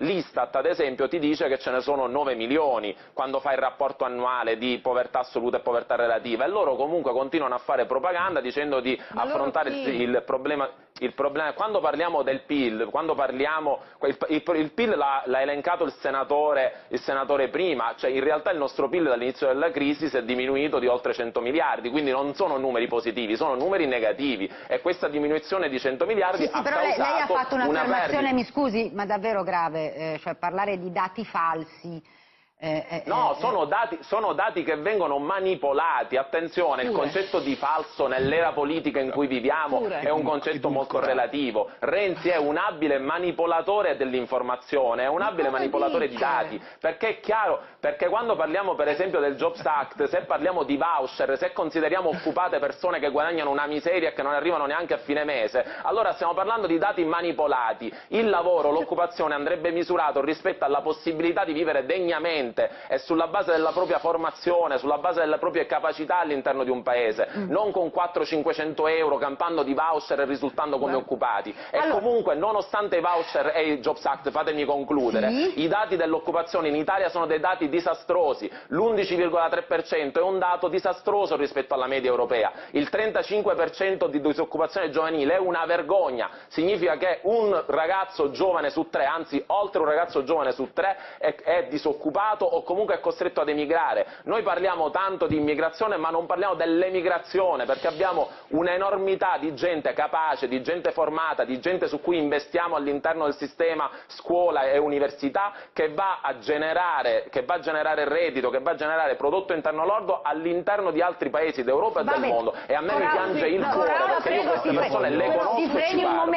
L'Istat, ad esempio, ti dice che ce ne sono 9 milioni quando fa il rapporto annuale di povertà assoluta e povertà relativa, e loro comunque continuano a fare propaganda dicendo di affrontare il problema. Quando parliamo del PIL, il PIL l'ha elencato il senatore prima, cioè in realtà il nostro PIL dall'inizio della crisi si è diminuito di oltre 100 miliardi, quindi non sono numeri positivi, sono numeri negativi, e questa diminuzione di 100 miliardi ha però causato lei ha fatto un'affermazione, perdita. mi scusi, ma davvero grave, cioè parlare di dati falsi. No, sono dati che vengono manipolati, attenzione, il concetto di falso nell'era politica in cui viviamo è un concetto molto relativo. Renzi è un abile manipolatore dell'informazione, è un abile manipolatore di dati, perché è chiaro, perché quando parliamo per esempio del Jobs Act, se parliamo di voucher, se consideriamo occupate persone che guadagnano una miseria e che non arrivano neanche a fine mese, allora stiamo parlando di dati manipolati. Il lavoro, l'occupazione andrebbe misurato rispetto alla possibilità di vivere degnamente e sulla base della propria formazione, sulla base delle proprie capacità all'interno di un paese, non con 400-500 euro campando di voucher e risultando come occupati. E comunque, nonostante i voucher e il Jobs Act, fatemi concludere, i dati dell'occupazione in Italia sono dei dati disastrosi, l'11,3% è un dato disastroso rispetto alla media europea, il 35% di disoccupazione giovanile è una vergogna, significa che un ragazzo giovane su tre, anzi oltre un ragazzo giovane su tre è disoccupato o comunque è costretto ad emigrare. Noi parliamo tanto di immigrazione ma non parliamo dell'emigrazione, perché abbiamo un'enormità di gente capace, di gente formata, di gente su cui investiamo all'interno del sistema scuola e università, che va a generare reddito, che va a generare prodotto interno lordo all'interno di altri paesi d'Europa e del mondo, e a me mi piange il cuore perché io queste persone le conosco e ci parlo.